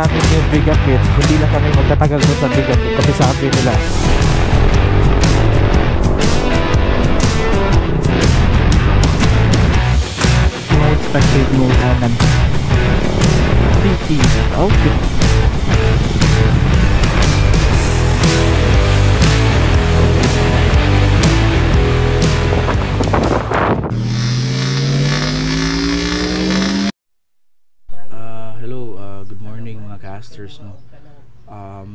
namin yung bigat kit, hindi lang kami magtatagal doon sa bigat kit kasi sabi nila expected mo ng 50. Okay. Good morning mga casters, no.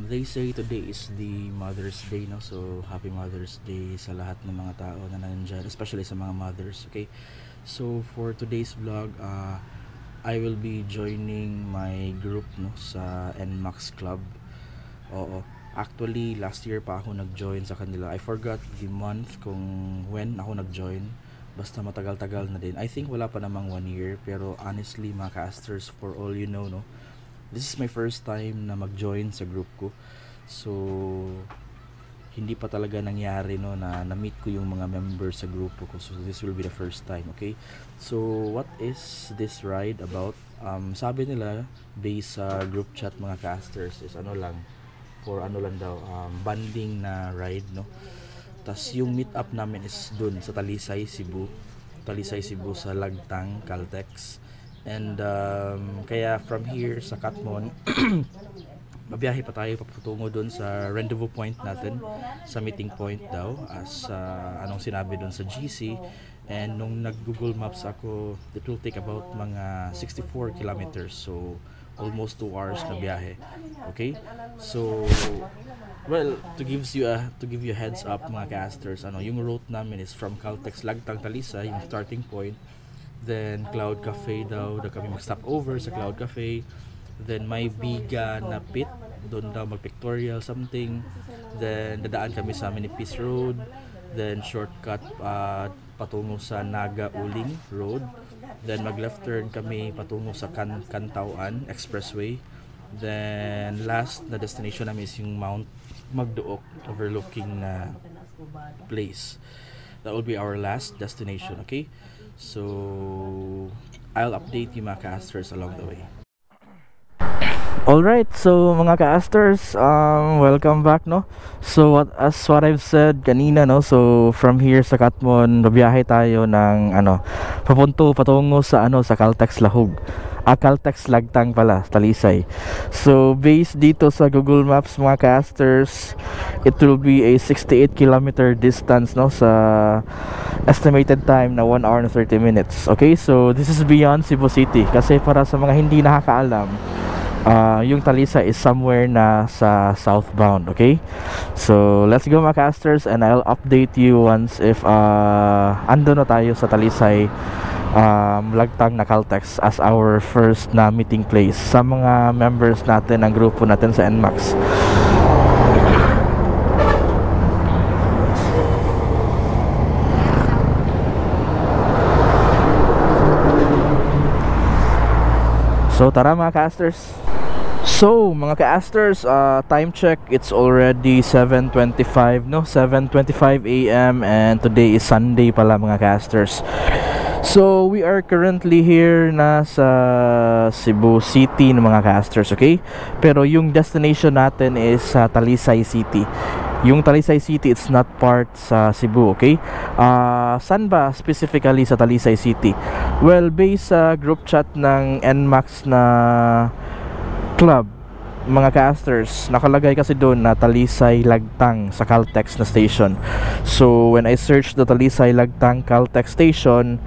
They say today is the Mother's Day, no. So happy Mother's Day sa lahat ng mga tao na nandiyan, especially sa mga mothers, okay? So for today's vlog, I will be joining my group, no, sa NMAX Club. Oo. Actually, last year pa ako nag-join sa kanila. I forgot the month kung when ako nag-join. Basta matagal-tagal na din. I think wala pa namang 1 year. Pero honestly, mga casters, for all you know, no, this is my first time na mag-join sa group ko. So hindi pa talaga nangyari, no, na na-meet ko yung mga members sa grupo ko. So this will be the first time, okay? So what is this ride about? Sabi nila based sa group chat mga casters is ano lang, for ano lang daw, banding na ride, no. Tas yung meet up namin is dun sa Talisay, Cebu sa Lagtang, Caltex. And kaya from here sa Katmon mabiyahe pa tayo patungo doon sa rendezvous point natin, sa meeting point daw, as anong sinabi doon sa GC. And nung nag-Google Maps ako, it will take about mga 64 kilometers, so almost 2 hours na biyahe. Okay, so well, to give you a heads up mga casters, yung route namin is from Caltex, Lagtang, Talisay, yung starting point. Then Cloud Cafe daw kami mag-stop over sa Cloud Cafe. Then may Biga na pit, doon daw mag-pictorial something. Then dadaan kami sa Minipis Road. Then shortcut patungo sa Naga Uling Road. Then mag-left turn kami patungo sa Kantauan Expressway. Then last na destination namin is yung Mount Magduok overlooking na place. That will be our last destination, okay? So I'll update you mga casters along the way. Alright, so mga casters, welcome back, no. So what I've said kanina, no, so from here sa Katmon, babiyahe tayo ng patungo sa sa Caltex Lahug. Caltex Lagtang pala, Talisay. So based dito sa Google Maps mga casters, it will be a 68-kilometer distance, no, sa estimated time na 1 hour and 30 minutes. Okay, so this is beyond Cebu City, kasi para sa mga hindi nakakaalam, yung Talisay is somewhere na sa southbound. Okay, so let's go mga casters, and I'll update you once if ando na tayo sa Talisay, Lagtang na Caltex as our first na meeting place sa mga members natin ng grupo natin sa NMAX. So tara mga casters. So mga casters, time check, it's already 7:25, no, 7:25 AM, and today is Sunday pala mga casters. So we are currently here na sa Cebu City ng mga casters, okay? Pero yung destination natin is sa Talisay City. Yung Talisay City, it's not part sa Cebu, okay? Saan ba specifically sa Talisay City? Well, based sa group chat ng NMAX na club, mga casters, nakalagay kasi doon na Talisay Lagtang sa Caltex na station. So when I searched the Talisay Lagtang Caltex station,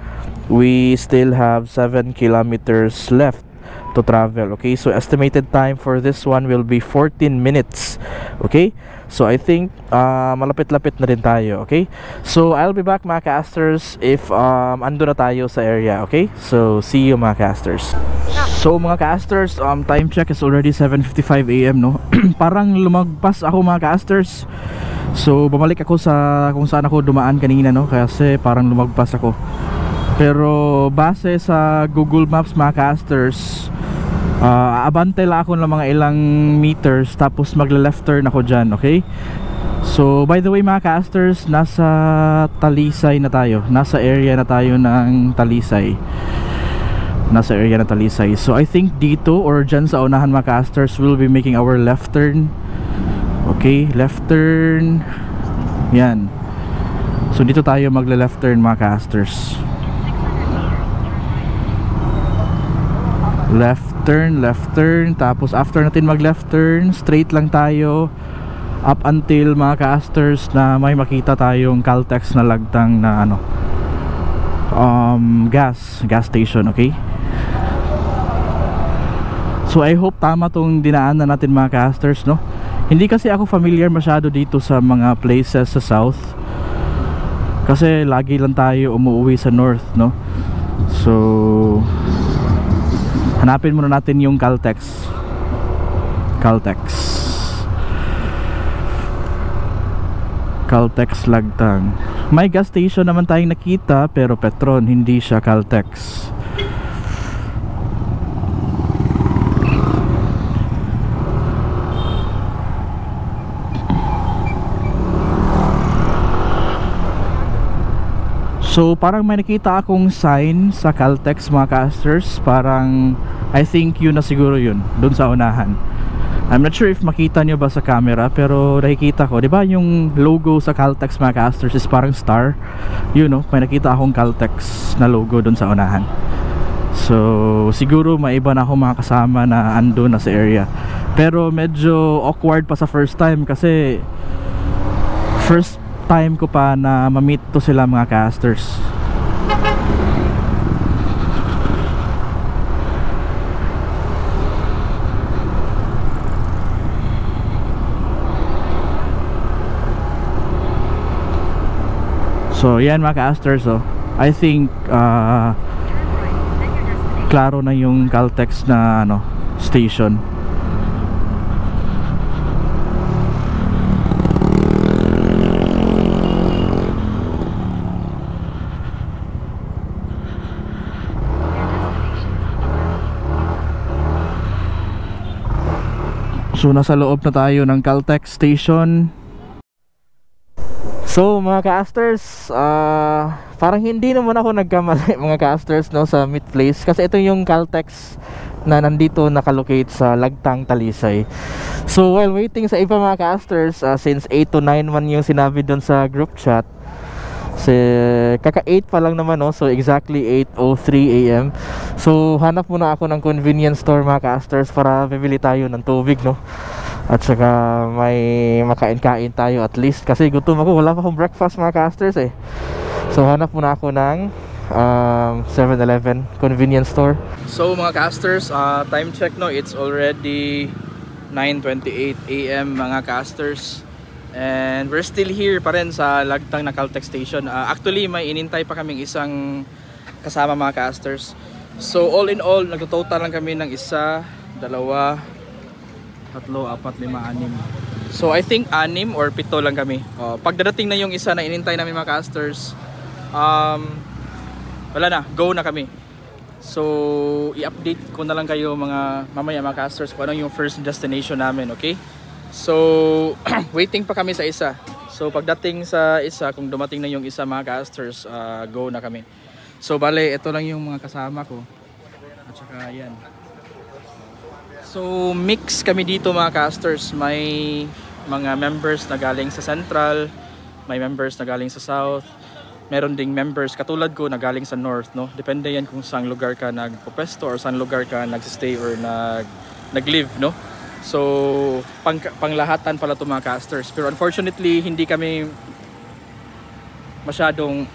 we still have 7 kilometers left to travel. Okay, so estimated time for this one will be 14 minutes. Okay, so I think malapit-lapit na rin tayo. Okay, so I'll be back mga casters if ando na tayo sa area. Okay, so see you mga casters. So mga casters, time check is already 7:55 AM, no. Parang lumagpas ako mga casters. So bumalik ako sa kung saan ako dumaan kanina, no, kasi parang lumagpas ako. Pero base sa Google Maps mga casters, aabante lang ako ng mga ilang meters, tapos magle-left turn ako dyan, okay? So by the way mga casters, nasa Talisay na tayo, nasa area na tayo ng Talisay. nasa area na Talisay. So I think dito or dyan sa unahan mga casters, we'll be making our left turn. Okay, left turn. Yan. So dito tayo magla left turn mga casters. Left turn, tapos after natin mag left turn, straight lang tayo up until mga casters na may makita tayong Caltex na lagtang na ano, gas station. Okay, so I hope tama tong dinaanan natin mga casters, no? Hindi kasi ako familiar masyado dito sa mga places sa south, kasi lagi lang tayo umuwi sa north, no? So hanapin muna natin yung Caltex lagtang. May gas station naman tayong nakita pero Petron, hindi siya Caltex. So parang may nakita akong sign sa Caltex mga casters, parang I think yun na siguro yun, dun sa unahan. I'm not sure if makita nyo ba sa camera, pero nakikita ko, di ba yung logo sa Caltex mga casters is parang star? You know, may nakita akong Caltex na logo dun sa unahan. So siguro may iba na akong mga kasama na ando na sa area, pero medyo awkward pa sa first time, kasi first time ko pa na ma-meet to sila mga casters. So yan mga casters, oh. I think klaro na yung Caltex na ano, station. So nasa loob na tayo ng Caltex station. So mga casters, parang hindi naman ako nagkamali mga casters, no, sa meet place, kasi ito yung Caltex na nandito nakalocate sa Lagtang, Talisay. So while waiting sa iba mga casters, since 8 to 9 man yung sinabi doon sa group chat, kaka 8 pa lang naman, no? So exactly 8:03 AM. So hanap muna ako ng convenience store mga casters para bibili tayo ng tubig, no? At saka may makain-kain tayo at least, kasi gutom ako, wala pa akong breakfast mga casters eh. So hanap muna ako ng 7-Eleven convenience store. So mga casters, time check, no, it's already 9:28 AM mga casters. And we're still here pa rin sa Lagtang na Caltex station. Actually may inintay pa kaming isang kasama mga casters. So all in all, nagtototal lang kami ng 1, 2, 3, 4, 5, 6. So I think 6 or 7 lang kami. Pagdadating na yung isa na inintay namin mga casters, wala na, go na kami. So i-update ko na lang kayo mga mamaya mga casters kung ano yung first destination namin, okay? So waiting pa kami sa isa. So pagdating sa isa, kung dumating na yung isa mga casters, go na kami. So bale, ito lang yung mga kasama ko. At saka yan. So mix kami dito mga casters. May mga members na galing sa Central, may members na galing sa South, meron ding members katulad ko na galing sa North, no? Depende yan kung saan lugar ka nagpupesto or saan lugar ka nagstay or nag-live, no? So panglahatan pala ito mga casters. Pero unfortunately hindi kami masyadong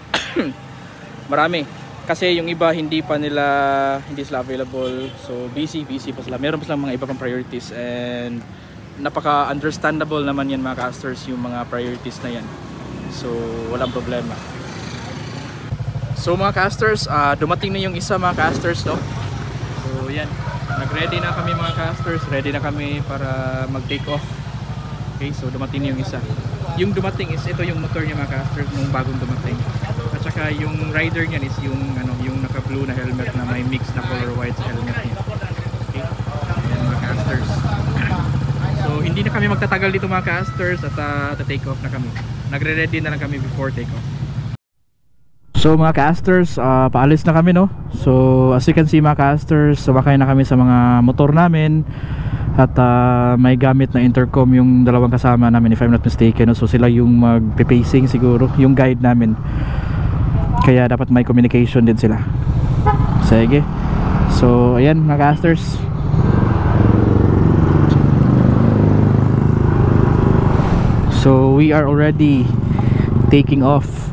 marami, kasi yung iba hindi sila available. So busy pa sila, meron pa silang mga iba pang priorities, and napaka understandable naman yan mga casters, yung mga priorities na yan. So walang problema. So mga casters, dumating na yung isa mga casters, no? So yan, nag-ready na kami mga casters, ready na kami para mag-take off. Okay, so dumating na yung isa. Yung dumating is ito yung motor niya mga casters, nung bagong dumating. At saka yung rider niyan is yung yung naka-blue na helmet na may mix na color white sa helmet niya. Okay, ayan mga casters. So hindi na kami magtatagal dito mga casters, at take off na kami. Nagre-ready na lang kami before take off. So mga casters, paalis na kami, no? So as you can see mga casters, sumakay na kami sa mga motor namin. At may gamit na intercom yung dalawang kasama namin, if I'm not mistaken, no? So sila yung magpe-pacing siguro, yung guide namin. Kaya dapat may communication din sila. Sige. So ayan mga casters, so we are already taking off.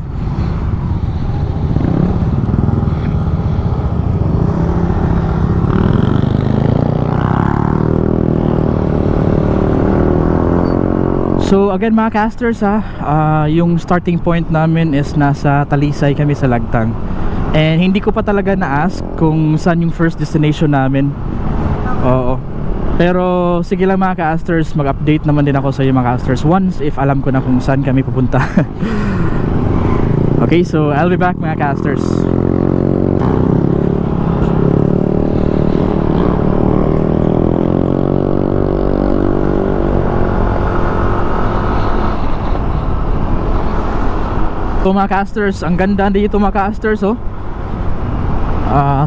So again mga casters, yung starting point namin is nasa Talisay kami sa Lagtang. And hindi ko pa talaga na-ask kung saan yung first destination namin. Oo. Pero sige lang mga casters, mag-update naman din ako sa iyo mga casters once if alam ko na kung saan kami pupunta. Okay, so I'll be back mga casters. So mga casters, ang ganda dito mga casters, oh.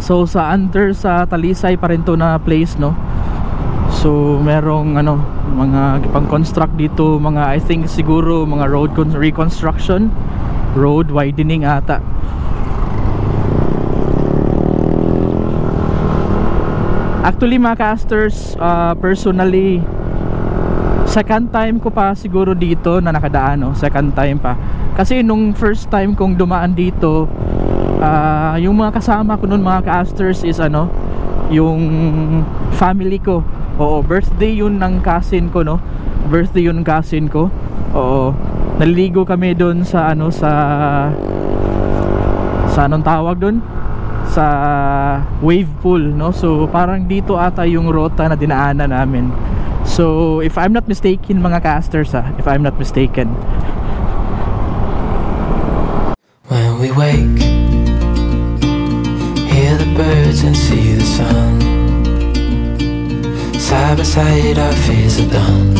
So sa under sa Talisay pa rin to na place, no. So merong ano, mga pang-construct dito, mga I think siguro mga road reconstruction, road widening ata. Actually mga casters, personally second time ko pa siguro dito na nakadaan, no? Second time pa. Kasi nung first time kong dumaan dito, yung mga kasama ko nun mga casters is ano, yung family ko. Oo, birthday yun ng cousin ko, no? Birthday yun ng cousin ko. Oo. Naliligo kami doon sa ano, sa anong tawag doon? Sa wave pool, no? So parang dito ata yung rota na dinaanan namin. So if I'm not mistaken mga casters, if I'm not mistaken. When we wake, hear the birds and see the sun. Side by side our fears are done.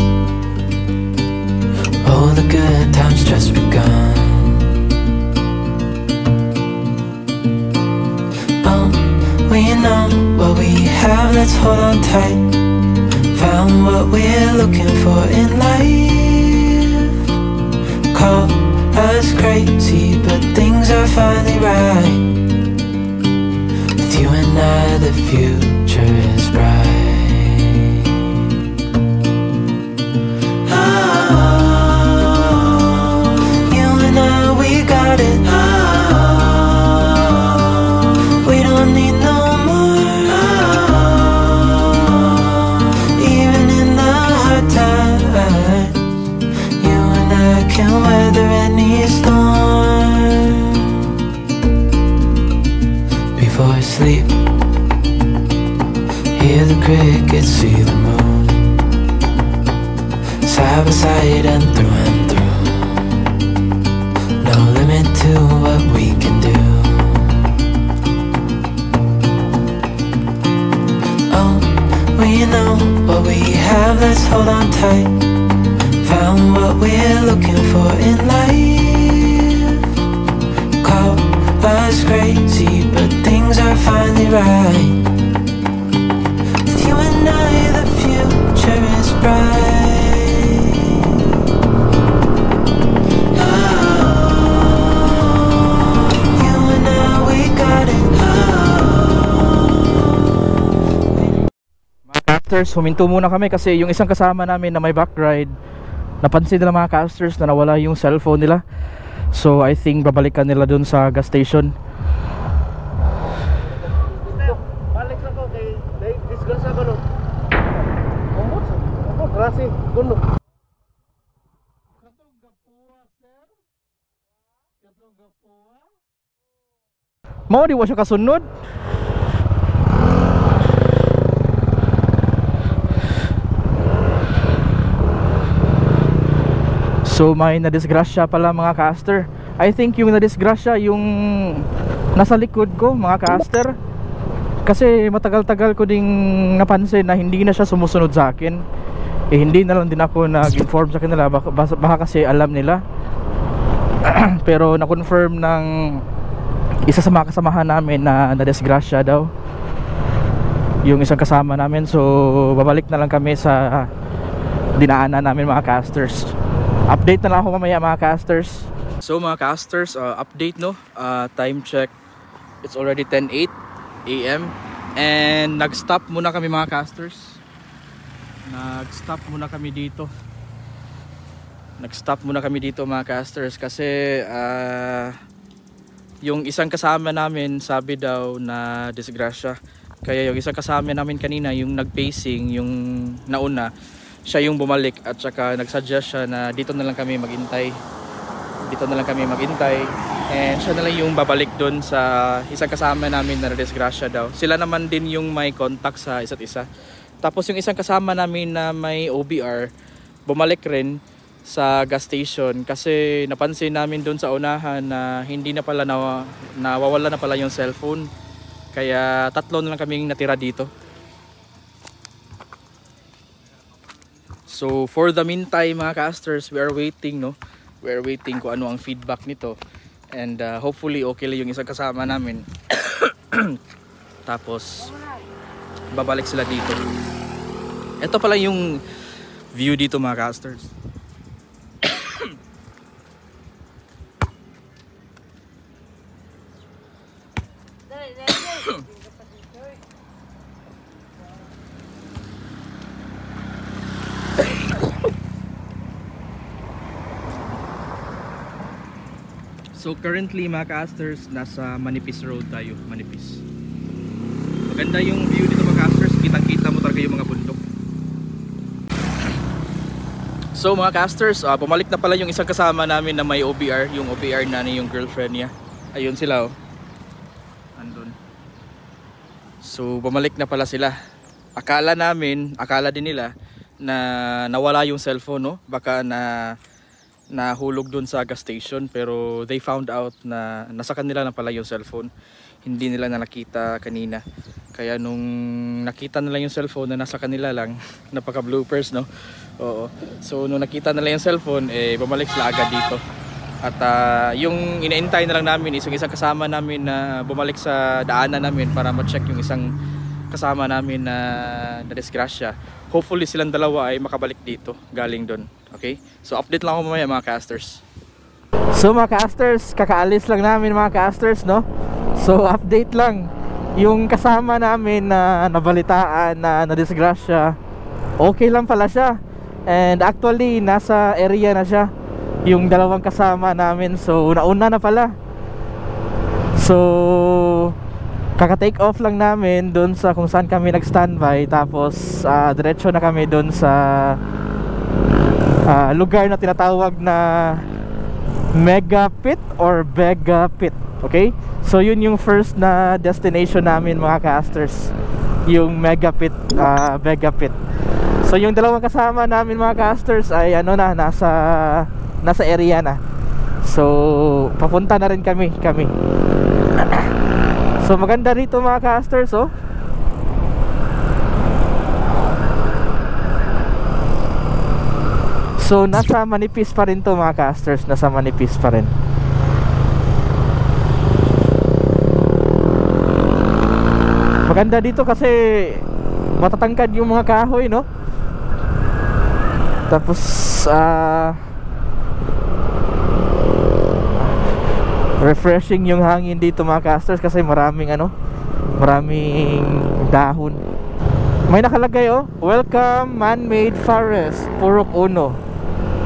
Oh, the good times just begun. Oh, we know what we have, let's hold on tight. Found what we're looking for in life. Call us crazy, but things are finally right. With you and I, the future is bright. Sleep, hear the crickets, see the moon. Side by side and through. No limit to what we can do. Oh, we know what we have, let's hold on tight. Found what we're looking for in life. Call us crazy, but things are finally right. With you and I, the future is bright. Oh, you and I, we got it. Mga casters, huminto muna kami kasi yung isang kasama namin na may back ride, napansin nila mga casters na nawala yung cellphone nila. So I think babalikan nila dun sa gas station. Balik na ko kay disgrasya ko no. Ombot klase kuno. Katong gapuwa sir. Katong gapuwa. Mao di wa siya kasunod. So may nadisgrasya pala mga caster. I think yung nadisgrasya yung nasa likod ko mga caster. Kasi matagal-tagal ko ding napansin na hindi na siya sumusunod sa akin. Hindi na lang din ako nag-inform sa kanila, baka kasi alam nila. Pero na-confirm ng isa sa mga kasamahan namin na nadisgrasya daw, yung isang kasama namin. So babalik na lang kami sa dinaanan namin mga casters. Update na lang ako mamaya mga casters. So mga casters, update no, time check, it's already 10:08 AM and nag-stop muna kami mga casters. Nag-stop muna kami dito. Nag-stop muna kami dito mga casters kasi yung isang kasama namin sabi daw na disgrasya. Kaya yung isang kasama namin kanina, yung nag-pacing, yung nauna, siya yung bumalik at saka nag-suggest siya na dito na lang kami maghintay. Dito na lang kami maghintay and siya na lang yung babalik doon sa isang kasama namin na disgrasya daw. Sila naman din yung may contact sa isa't isa. Tapos yung isang kasama namin na may OBR bumalik rin sa gas station kasi napansin namin doon sa unahan na hindi na pala nawawala na pala yung cellphone. Kaya tatlo na lang kaming natira dito. So for the meantime mga casters, we are waiting no. We are waiting kung ano ang feedback nito. And hopefully okay lang yung isang kasama namin. Tapos babalik sila dito. Ito pala yung view dito mga casters. So currently mga casters, nasa Manipis Road tayo, Manipis. Maganda yung view dito mga casters, kitang-kita mo talaga yung mga bundok. So mga casters, bumalik na pala yung isang kasama namin na may OBR, yung OBR na yung girlfriend niya. Ayun sila oh. Andun. So bumalik na pala sila. Akala din nila na nawala yung cellphone no, baka nahulog dun sa gas station, pero they found out na nasa kanila na pala yung cellphone. Hindi nila na nakita kanina. Kaya nung nakita nila yung cellphone na nasa kanila lang, napaka bloopers no. Oo. So nung nakita nila yung cellphone, bumalik sila agad dito. At yung inaantay na lang namin is yung isang kasama namin na bumalik sa daanan namin para ma-check yung isang kasama namin na disgrasya. Hopefully silang dalawa ay makabalik dito galing doon. Okay? So update lang ako mamaya mga casters. So mga casters, kakaalis lang namin mga casters no. So update lang. Yung kasama namin na nabalitaan na nadisgrasya, okay lang pala siya. And actually nasa area na siya yung dalawang kasama namin. So nauna na pala. So kaka-take off lang namin doon sa kung saan kami nag-standby. Tapos diretso na kami doon sa lugar na tinatawag na Mega Pit or Vega Pit. Okay? So yun yung first na destination namin mga casters, yung Mega Pit, Vega Pit. So yung dalawang kasama namin mga casters ay nasa area na. So papunta na rin kami. So maganda rito mga casters oh. So nasa Manipis pa rin to mga casters, nasa Manipis pa rin. Maganda dito kasi matatangkad yung mga kahoy no. Tapos refreshing yung hangin dito mga casters kasi maraming dahon. May nakalagay oh, welcome man-made forest, Purok Uno.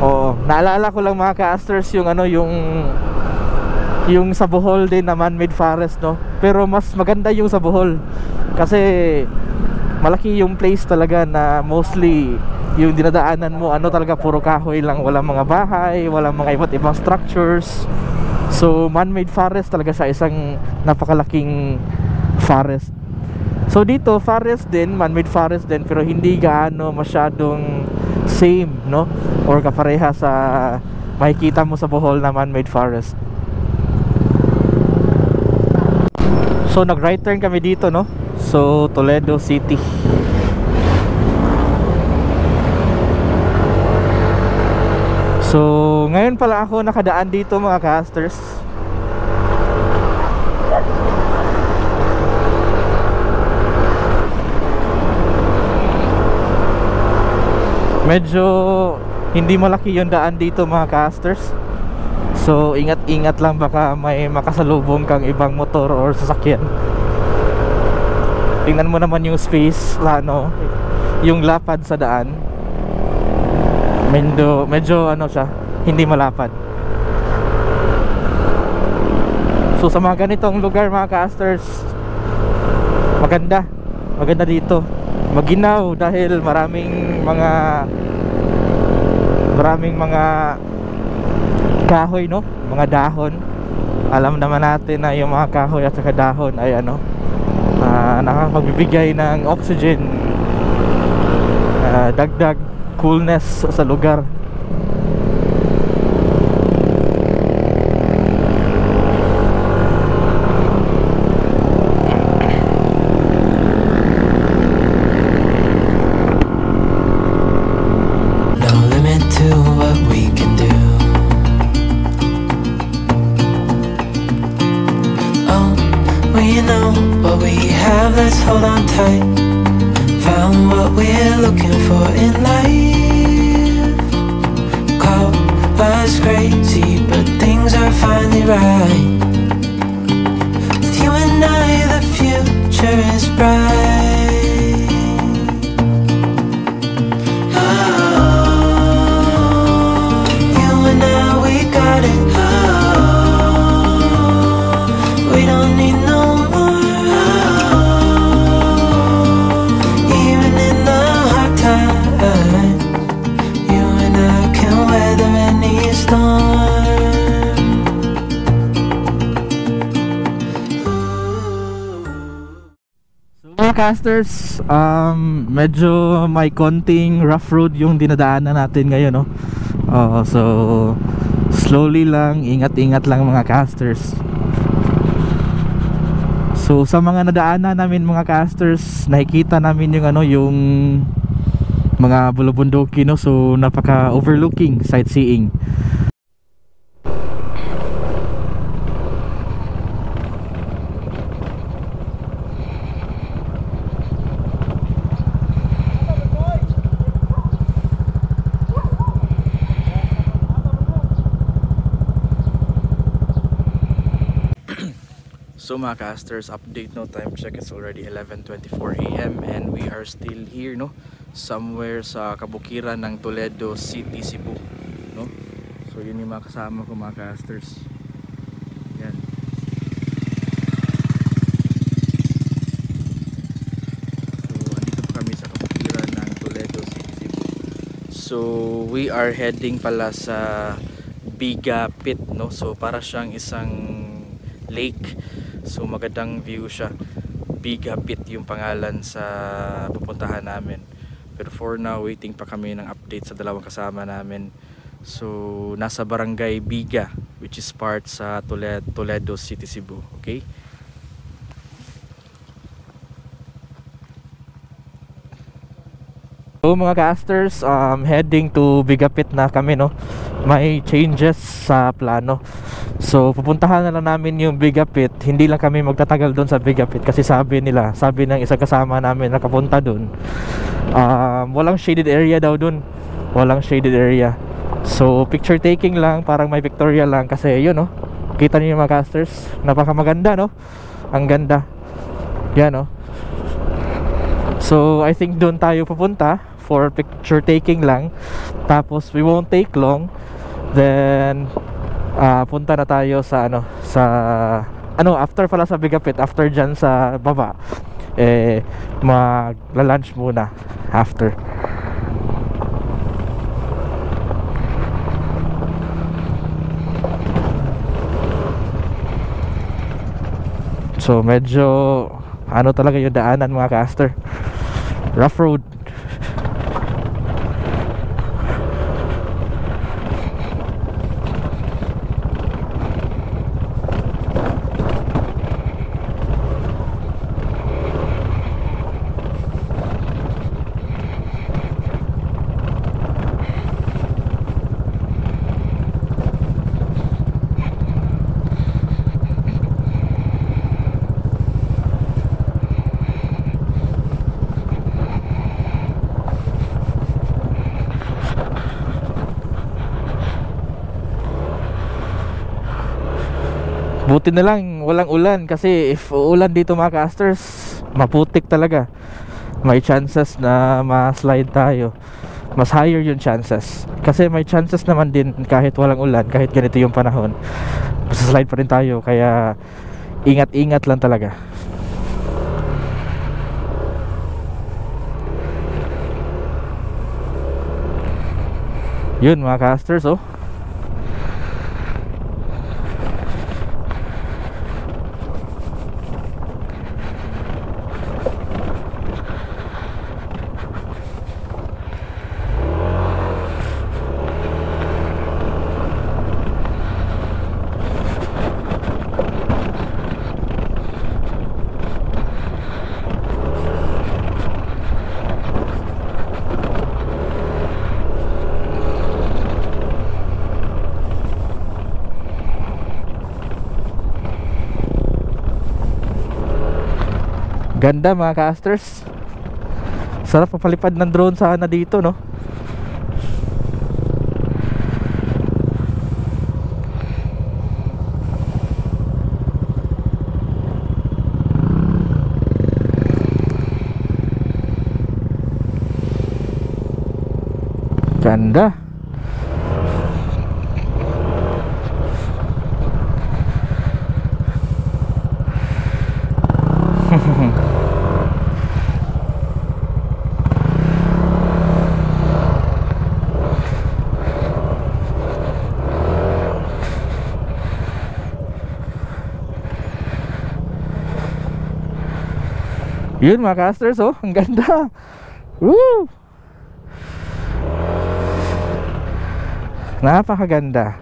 Oh, naalala ko lang mga casters yung yung sa Bohol din na man-made forest no. Pero mas maganda yung sa Bohol kasi malaki yung place talaga na mostly yung dinadaanan mo talaga puro kahoy lang, walang mga bahay, walang mga iba't ibang structures. So man-made forest talaga siya, isang napakalaking forest. So dito forest din, man-made forest din, pero hindi gaano masyadong same no or kapareha sa makikita mo sa Bohol na man-made forest. So nag-right turn kami dito no. So Toledo City. So ngayon pala ako nakadaan dito mga casters. medyo hindi malaki yung daan dito mga casters. So ingat-ingat lang, baka may makasalubong kang ibang motor or sasakyan. Tingnan mo naman yung space, ano, yung lapad sa daan. Medyo ano siya, hindi malapad. So sa mga ganitong lugar mga casters, maganda dito, maginaw, dahil maraming mga kahoy, no, mga dahon. Alam naman natin na yung mga kahoy at saka dahon ay ano, nakakapagbibigay ng oxygen, dagdag coolness sa lugar. Let's hold on tight. Found what we're looking for in life. Call us crazy, but things are finally right. With you and I, the future is bright. Oh, you and I, we got it. Oh, we don't need no more. Casters, medyo may konting rough road yung dinadaanan natin ngayon, no? So slowly lang, ingat-ingat lang mga casters. So sa mga nadaanan namin mga casters, nakikita namin yung ano, yung mga bulubunduki, no? So napaka overlooking sightseeing. So mga casters, update, no, time check, it's already 11:24 AM and we are still here, no, somewhere sa kabukiran ng Toledo City, Cebu, no. So yun yung mga kasama ko mga casters. Yan. So andito pa kami sa kabukiran ng Toledo City, Cebu. So we are heading pala sa Biga Pit, no. So para siyang isang lake. So magandang view siya. Biga Pit yung pangalan sa pupuntahan namin. Pero for now, waiting pa kami ng update sa dalawang kasama namin. So nasa Barangay Biga, which is part sa Toledo City, Cebu. Okay? So mga casters, heading to Biga Pit na kami, no. May changes sa plano. So pupuntahan na lang namin yung Biga Pit. Hindi lang kami magtatagal doon sa Biga Pit kasi sabi ng isang kasama namin nakapunta doon, walang shaded area daw doon. Walang shaded area. So picture taking lang, parang may Victoria lang kasi yun, no. Kita niyo yung mga casters, napaka maganda, no. Ang ganda. Yan, no. So I think doon tayo pupunta for picture taking lang. Tapos we won't take long. Then punta na tayo sa after pala sa Biga Pit, after dyan sa baba, magla-lunch muna after. So medyo talaga yung daanan mga caster, rough road. Buti na lang walang ulan, kasi if uulan dito mga casters, maputik talaga. May chances na ma-slide tayo. Mas higher yung chances. Kasi may chances naman din kahit walang ulan, kahit ganito yung panahon, slide pa rin tayo. Kaya ingat-ingat lang talaga. Yun mga casters, oh. Ganda mga casters. Sarap papalipad ng drone sana dito, no? Ganda. Yun mga casters, oh, ang ganda. Woo! Napakaganda.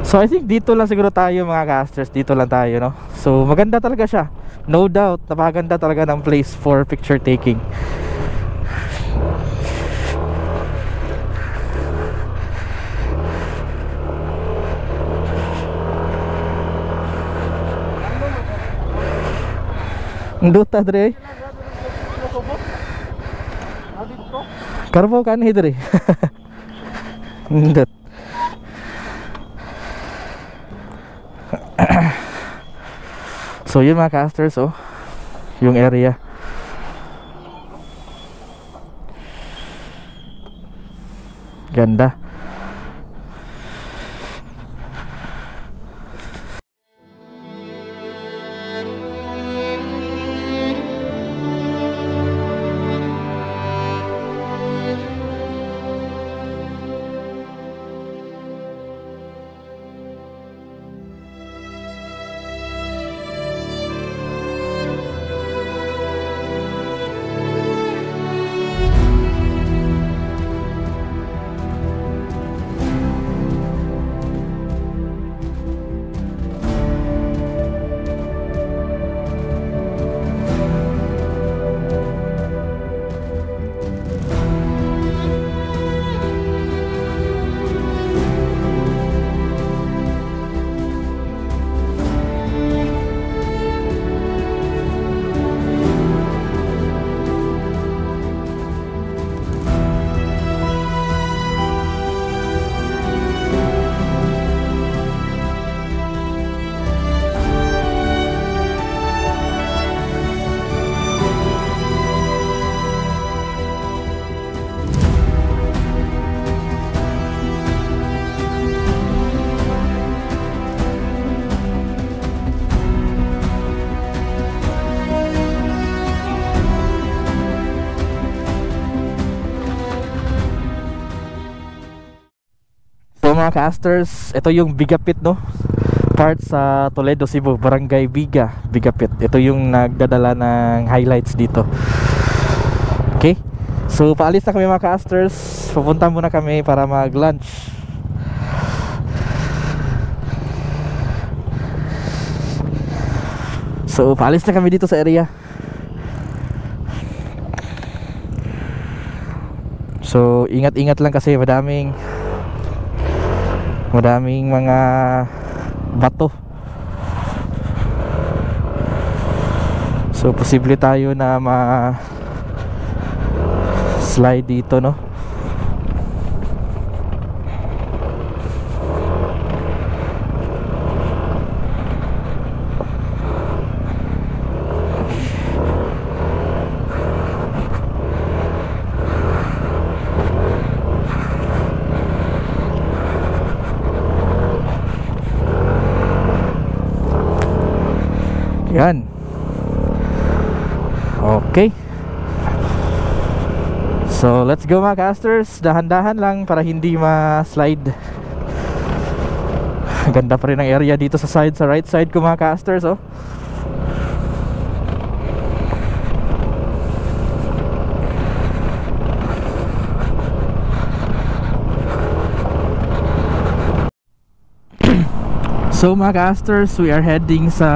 So I think dito lang siguro tayo mga casters. Dito lang tayo, no? So maganda talaga siya. No doubt, napakaganda talaga ng place for picture taking. Duta dre. Karbo kan hidre. Ndut. So yun mga casters, oh, yung area. Ganda. Mga casters, ito yung Bigapit, no? Part sa Toledo, Cebu, Barangay Bigapit. Ito yung nagdadala ng highlights dito. Okay? So paalis na kami mga casters. Pupunta muna kami para mag lunch. So paalis na kami dito sa area. So ingat-ingat lang kasi madaming mga bato. So posible tayo na slide dito, no? Yan. Okay. So, let's go mga casters. Dahan-dahan lang para hindi ma-slide. Ganda pa rin ang area dito sa side, sa right side ko mga casters, oh. So mga casters, we are heading sa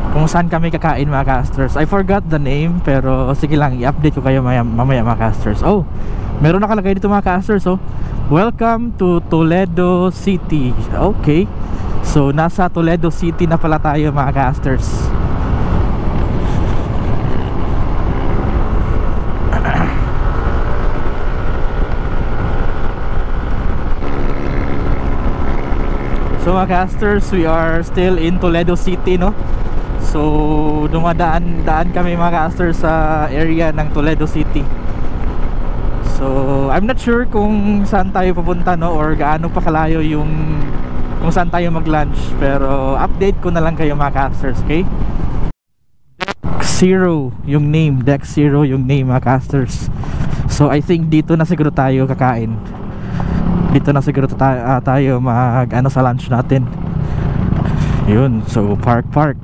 kung saan kami kakain mga casters. I forgot the name, pero sige lang, i-update ko kayo mamaya mga casters. Oh, meron nakalagay dito mga casters, oh. Welcome to Toledo City. Okay, so nasa Toledo City na pala tayo mga casters. So mga casters, we are still in Toledo City, no? So dumadaan kami mga casters sa area ng Toledo City. So I'm not sure kung saan tayo pupunta, no, or gaano pa kalayo yung kung saan tayo mag-lunch, pero update ko na lang kayo mga casters, okay? Deck Zero yung name, Deck Zero yung name mga casters. So I think dito na siguro tayo kakain. Dito na siguro tayo mag ano sa lunch natin. Yun, so park.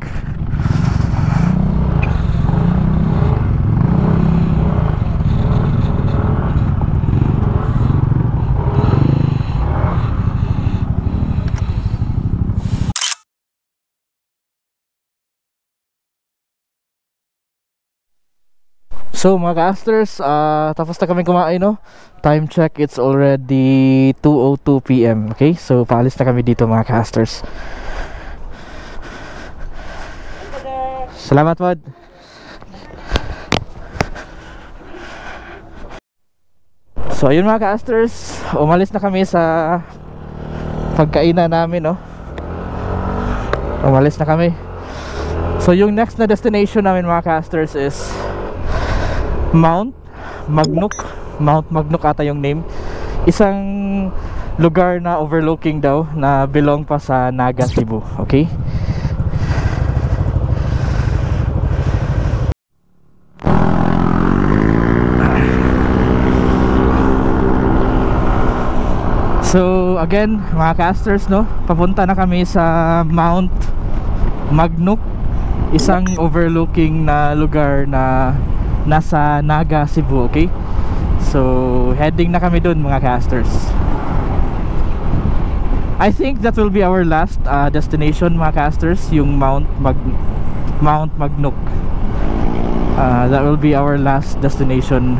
So mga casters, tapos na kami kumain, no? Time check, it's already 2:02 PM. Okay, so paalis na kami dito mga casters. Salamat, Wad. So ayun mga casters, umalis na kami sa pagkainan namin, no? Umalis na kami. So yung next na destination namin mga casters is Mount Magnuk ata yung name. Isang lugar na overlooking daw na belong pa sa Naga, Cebu. Okay? So again mga casters, no, papunta na kami sa Mount Magnuk, isang overlooking na lugar na nasa Naga, Cebu. Okay, so heading na kami dun mga casters. I think that will be our last destination mga casters, yung Mount Magnuk. That will be our last destination.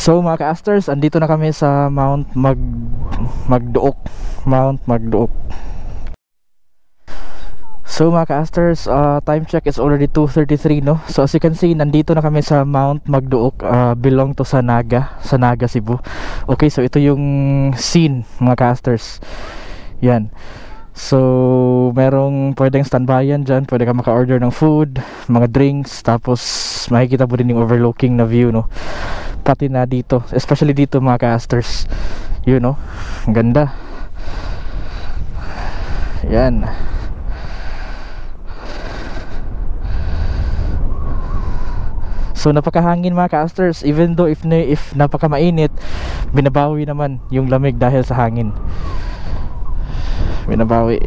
So mga casters, andito na kami sa Mount Magduok. So mga casters, time check is already 2:33, no? So as you can see, nandito na kami sa Mount Magduok, belong to sa Naga Cebu. Okay, so ito yung scene mga casters. Yan. So merong pwedeng standbyan dyan, pwede ka maka-order ng food, mga drinks, tapos makikita mo din yung overlooking na view, no? Pati na dito, especially dito mga casters, you know, ang ganda. Yan. So napakahangin mga casters, even though if napaka mainit, binabawi naman yung lamig dahil sa hangin. Binabawi.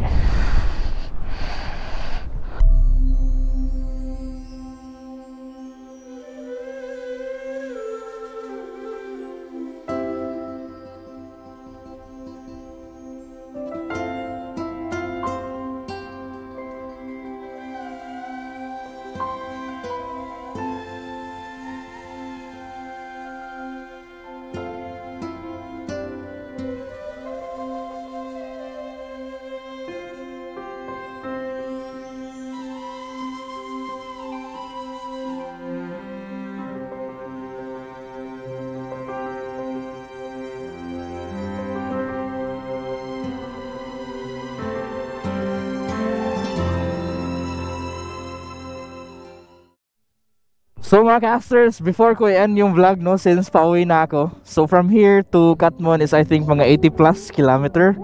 So mga casters, before ko i-end yung vlog, no, since pauwi na ako. So from here to Katmon is I think mga 80 plus kilometer.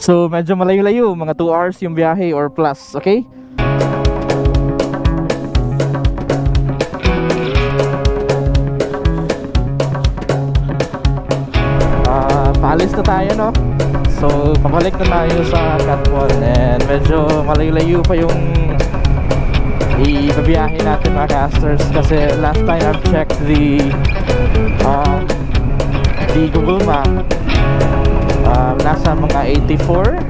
So medyo malayo-layo, mga 2 hours yung biyahe or plus, okay? Paalis na tayo, no? So pabalik na tayo sa Katmon and medyo malayo-layo pa yung ibabiyahe natin mga casters, kasi last time I've checked the Google Map, nasa mga 84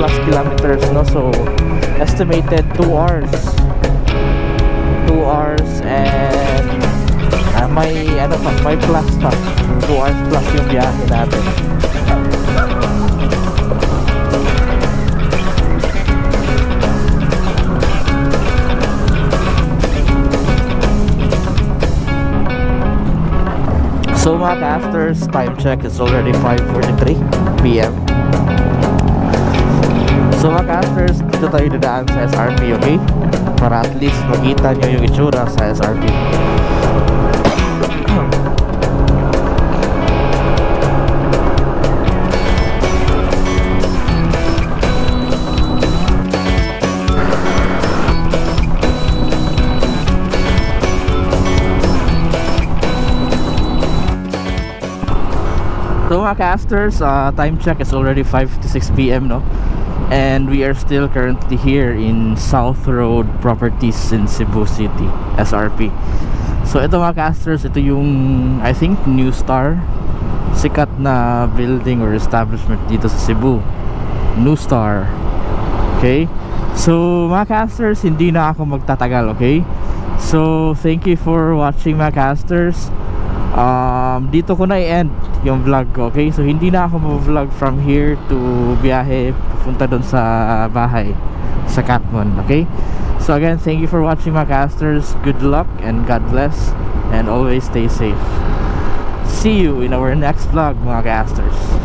plus kilometers, no? So estimated 2 hours and may ano pa, may plus pa, 2 hours plus yung biyahe natin. So mga casters, time check, it's already 5:43 PM. So mga casters, dito tayo dadaan sa SRP, okay? Para at least makita nyo yung itsura sa SRP. So mga casters, time check is already 5:56 PM, no? And we are still currently here in South Road Properties in Cebu City, SRP. So ito mga casters, ito yung I think New Star, sikat na building or establishment dito sa Cebu, New Star. Okay, so mga casters, hindi na ako magtatagal, okay? So thank you for watching mga casters. Dito ko na i-end yung vlog ko, okay? So hindi na ako mag-vlog from here to biyahe pupunta doon sa bahay sa Katmon, okay? So again, thank you for watching mga casters. Good luck and God bless, and always stay safe. See you in our next vlog mga casters.